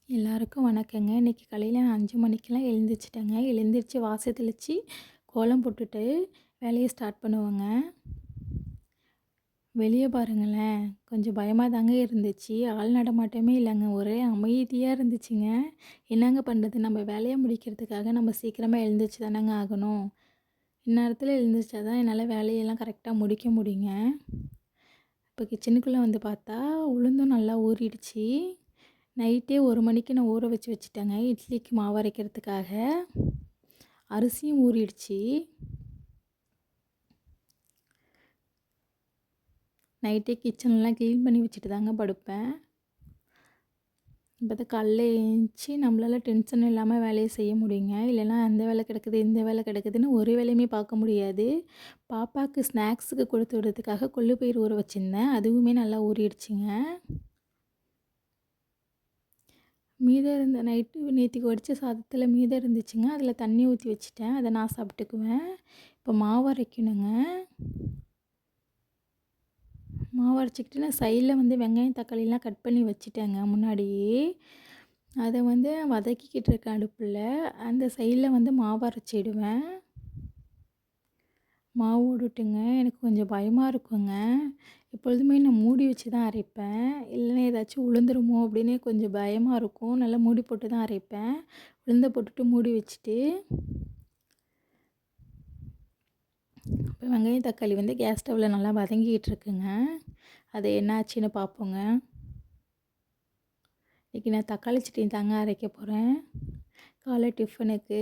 எல்லாருக்கும் வணக்கங்க. இன்றைக்கி காலையில் நான் 5 மணிக்கெல்லாம் எழுந்திரிச்சிட்டேங்க. எழுந்திரிச்சு வாச தெளித்து கோலம் போட்டுட்டு வேலையை ஸ்டார்ட் பண்ணுவேங்க. வெளியே பாருங்களேன், கொஞ்சம் பயமாக தாங்க இருந்துச்சு. ஆள் நடமாட்டமே இல்லைங்க. ஒரே அமைதியாக இருந்துச்சுங்க. என்னங்க பண்ணுறது, நம்ம வேலையை முடிக்கிறதுக்காக நம்ம சீக்கிரமாக எழுந்திரிச்சு தானேங்க ஆகணும். இந்நேரத்தில் எழுந்திரிச்சா தான் என்னால் வேலையெல்லாம் கரெக்டாக முடிக்க முடியுங்க. இப்போ கிச்சனுக்குள்ளே வந்து பார்த்தா உளுந்தும் நல்லா ஊறிடுச்சு. நைட்டே 1 மணிக்கு நான் ஊற வச்சுட்டேங்க இட்லிக்கு மாவு அரைக்கிறதுக்காக. அரிசியும் ஊறிடுச்சு. நைட்டே கிச்சன்லாம் க்ளீன் பண்ணி வச்சுட்டு தாங்க படுப்பேன். இப்போ தான் காலைல எழுந்துச்சி நம்மளால டென்ஷன் இல்லாமல் வேலையை செய்ய முடியுங்க. இல்லைன்னா அந்த வேலை கிடக்குது, இந்த வேலை கிடக்குதுன்னு ஒரு வேலையுமே பார்க்க முடியாது. பாப்பாவுக்கு ஸ்நாக்ஸுக்கு கொடுத்து விடுறதுக்காக கொள்ளு பயிர் ஊற வச்சுருந்தேன். அதுவுமே நல்லா ஊறிடுச்சுங்க. மீதம் இருந்த நேத்திக்கு வடித்த சாதத்தில் மீதம் இருந்துச்சுங்க. அதில் தண்ணி ஊற்றி வச்சுட்டேன். அதை நான் சாப்பிட்டுக்குவேன். இப்போ மாவு அரைக்கணுங்க. மாவு அரைச்சிக்கிட்டு நான் சைடில் வந்து வெங்காயம் தக்காளிலாம் கட் பண்ணி வச்சுட்டேங்க முன்னாடியே. அதை வந்து வதக்கிக்கிட்டு இருக்கேன் அடுப்பில். அந்த சைடில் வந்து மாவு அரைச்சிடுவேன். மாவு போட்டுட்டுங்க எனக்கு கொஞ்சம் பயமாக இருக்குங்க. எப்பொழுதுமே நான் மூடி வச்சு தான் அரைப்பேன். இல்லைன்னா ஏதாச்சும் உளுந்துருமோ அப்படின்னு கொஞ்சம் பயமாக இருக்கும். நல்லா மூடி போட்டு தான் அரைப்பேன். உளுந்த போட்டுட்டு மூடி வச்சுட்டு இப்போ வெங்காயம் தக்காளி வந்து கேஸ் ஸ்டவ்வில் நல்லா வதங்கிக்கிட்டு இருக்குங்க. அது என்ன ஆச்சுன்னு பார்ப்போங்க. இன்றைக்கி நான் தக்காளி சட்னி தாங்க அரைக்க போகிறேன் காலை டிஃபனுக்கு.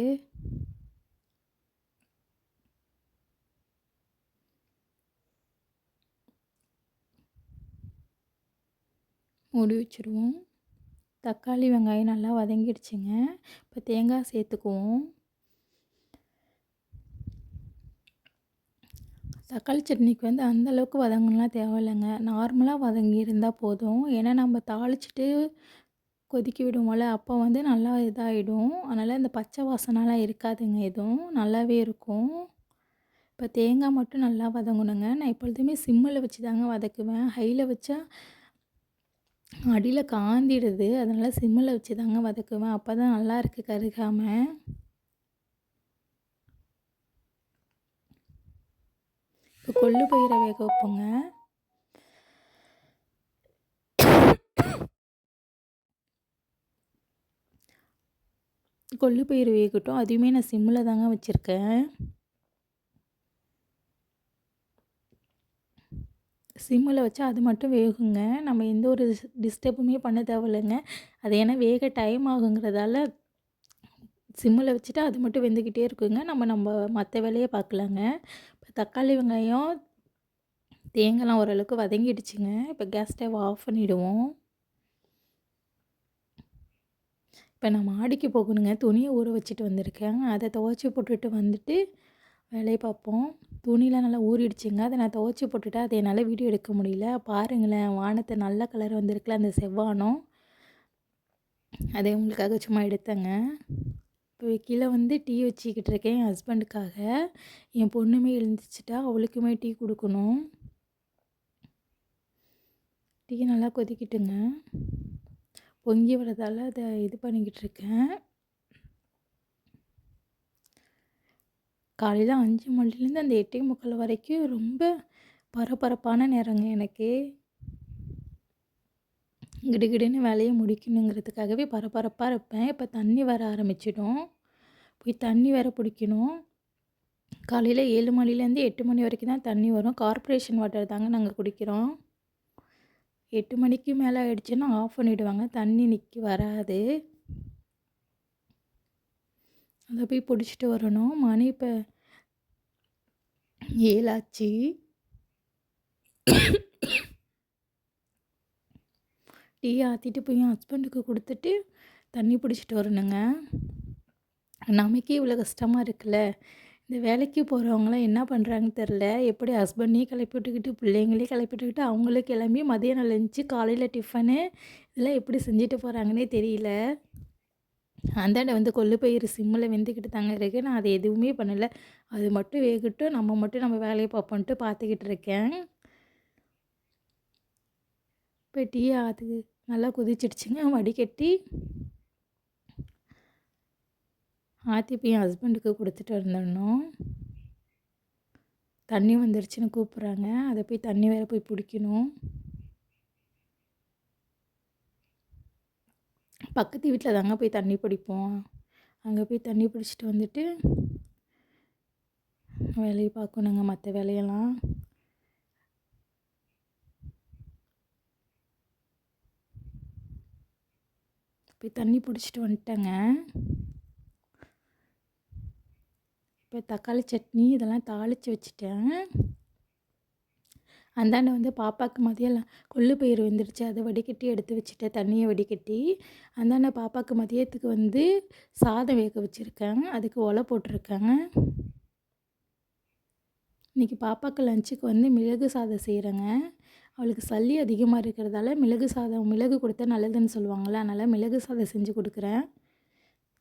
மூடி வச்சுருவோம். தக்காளி வெங்காயம் நல்லா வதங்கிடுச்சுங்க. இப்போ தேங்காய் சேர்த்துக்குவோம். தக்காளி சட்னிக்கு வந்து அந்தளவுக்கு வதங்கலாம் தேவையில்லைங்க. நார்மலாக வதங்கி இருந்தால் போதும். ஏன்னா நம்ம தாளிச்சிட்டு கொதிக்க விடுவோம்ல, அப்போ வந்து நல்லா இதாகிடும். அதனால் இந்த பச்சை வாசனைலாம் இருக்காதுங்க எதுவும். நல்லாவே இருக்கும். இப்போ தேங்காய் மட்டும் நல்லா வதங்கணுங்க. நான் எப்பொழுதுமே சிம்மில் வச்சு தாங்க வதக்குவேன். ஹையில் வச்சா அடியில் காந்திடுது. அதனால் சிம்மில் வச்சு தாங்க வதக்குவேன். அப்போ தான் நல்லாயிருக்கு கருகாமல். இப்போ கொள்ளு பயிரை வேக வைப்போங்க. கொள்ளு பயிர் வேகட்டும். அதுவுமே நான் சிம்மில் தாங்க வச்சுருக்கேன். சிம்மில் வச்சா அது மட்டும் வேகுங்க. நம்ம எந்த ஒரு டிஸ்டர்புமே பண்ண தேவையில்லைங்க. அது ஏன்னா வேக டைம் ஆகுங்கிறதால சிம்மில் வச்சுட்டு அது மட்டும் வெந்துக்கிட்டே இருக்குங்க. நம்ம மற்ற வேலையை பார்க்கலாங்க. இப்போ தக்காளி வெங்காயம் தேங்காய்லாம் ஓரளவுக்கு வதங்கிடுச்சுங்க. இப்போ கேஸ் ஸ்டவ் ஆஃப் பண்ணிவிடுவோம். இப்போ நான் மாடிக்கு போகணுங்க. துணியை ஊற வச்சுட்டு வந்திருக்கேன். அதை துவைச்சி போட்டுட்டு வந்துட்டு வேலையை பார்ப்போம். துணிலாம் நல்லா ஊறிடுச்சுங்க. அதை நான் துவைச்சி போட்டுட்டு அதை என்னால் வீடியோ எடுக்க முடியல. பாருங்களேன், வானத்தை நல்ல கலர் வந்திருக்குல அந்த செவ்வானம். அதை உங்களுக்காக சும்மா எடுத்தேங்க. இப்போ கீழே வந்து டீ வச்சுக்கிட்டு இருக்கேன் என் ஹஸ்பண்டுக்காக. என் பொண்ணுமே எழுந்திரிச்சிட்டா, அவளுக்குமே டீ கொடுக்கணும். டீ நல்லா கொதிக்கிட்டுங்க. பொங்கி வரதால் அதை இது பண்ணிக்கிட்டு இருக்கேன். காலையில் 5 மணிலேருந்து அந்த 8:45 வரைக்கும் ரொம்ப பரபரப்பான நேரங்க எனக்கு. கிடுகிடுன்னு வேலையை முடிக்கணுங்கிறதுக்காகவே பரபரப்பாக இருப்பேன். இப்போ தண்ணி வர ஆரம்பிச்சிடும். போய் தண்ணி வேறு பிடிக்கணும். காலையில் 7 மணிலேருந்து 8 மணி வரைக்கும் தான் தண்ணி வரும். கார்ப்பரேஷன் வாட்டர் தாங்க நாங்கள் குடிக்கிறோம். 8 மணிக்கு மேலே ஆகிடுச்சுன்னா ஆஃப் பண்ணிவிடுவாங்க. தண்ணி வராது. அதை போய் பிடிச்சிட்டு வரணும். மணி இப்போ 7 ஆச்சு. டீ ஆற்றிட்டு போய் என் ஹஸ்பண்டுக்கு கொடுத்துட்டு தண்ணி பிடிச்சிட்டு வரணுங்க. நமக்கே இவ்வளோ கஷ்டமாக இருக்குல்ல. இந்த வேலைக்கு போகிறவங்களாம் என்ன பண்ணுறாங்கன்னு தெரில. எப்படி ஹஸ்பண்டையும் கிளப்பி விட்டுக்கிட்டு பிள்ளைங்களையும் கிளப்பி விட்டுக்கிட்டு அவங்களும் கிளம்பி மதியானம் லஞ்சு காலையில் டிஃபனு இதெல்லாம் எப்படி செஞ்சுட்டு போகிறாங்கன்னே தெரியல. அந்தாண்ட வந்து கொள்ளு பயிர் சிம்மில் வெந்துக்கிட்டு தாங்க இருக்குது. நான் அதை எதுவுமே பண்ணலை. அது மட்டும் வேகட்டும், நம்ம வேலையை பார்ப்போன்ட்டு பார்த்துக்கிட்டு இருக்கேன். இப்போ டீ அது நல்லா கொதிச்சிடுச்சுங்க. வடிகட்டி ஆற்றி போய் என் ஹஸ்பண்டுக்கு கொடுத்துட்டு வந்துடணும். தண்ணி வந்துருச்சுன்னு கூப்பிட்றாங்க. அதை போய் தண்ணி வேற போய் பிடிக்கணும். பக்கத்து வீட்டில் தாங்க போய் தண்ணி பிடிப்போம். அங்கே போய் தண்ணி பிடிச்சிட்டு வந்துட்டு வேலையை பார்க்கணுங்க, மற்ற வேலையெல்லாம். போய் தண்ணி பிடிச்சிட்டு வந்துட்டேங்க. இப்போ தக்காளி சட்னி இதெல்லாம் தாளித்து வச்சுட்டேன். அந்தாண்ட வந்து பாப்பாவுக்கு மதியம் கொள்ளு பயிர் வெந்துருச்சு, அதை வடிகட்டி எடுத்து வச்சுட்டேன், தண்ணியை வடிகட்டி. அந்தாண்ட பாப்பாவுக்கு மதியத்துக்கு வந்து சாதம் வேக வச்சுருக்கேன், அதுக்கு ஒலை போட்டிருக்கேங்க. இன்றைக்கி பாப்பாவுக்கு லஞ்சுக்கு வந்து மிளகு சாதம் செய்கிறேங்க. அவளுக்கு சளி அதிகமாக இருக்கிறதால மிளகு கொடுத்தா நல்லதுன்னு சொல்லுவாங்கள்ல, அதனால் மிளகு சாதம் செஞ்சு கொடுக்குறேன்.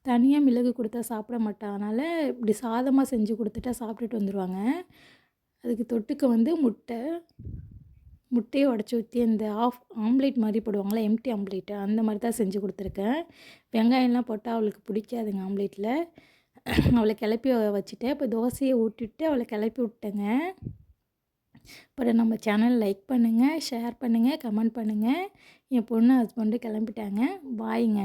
தனியாக மிளகு கொடுத்தா சாப்பிட மாட்டான், அதனால் இப்படி சாதமாக செஞ்சு கொடுத்துட்டா சாப்பிட்டுட்டு வந்துடுவாங்க. அதுக்கு தொட்டுக்க வந்து முட்டையை உடச்சி ஊற்றி அந்த ஆம்லேட் மாதிரி போடுவாங்களே, எம்டி ஆம்லேட்டு, அந்த மாதிரி தான் செஞ்சு கொடுத்துருக்கேன். வெங்காயம்லாம் போட்டால் அவளுக்கு பிடிக்காதுங்க ஆம்லேட்டில். அவளை கிளப்பி வச்சுட்டேன். இப்போ தோசையை ஊட்டிவிட்டு அவளை கிளப்பி விட்டேங்க. அப்புறம் நம்ம சேனல் லைக் பண்ணுங்கள், ஷேர் பண்ணுங்கள், கமெண்ட் பண்ணுங்கள். என் பொண்ணு ஹஸ்பண்டு கிளம்பிட்டாங்க. பாய்ங்க.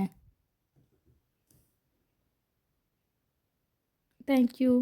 தேங்க்யூ.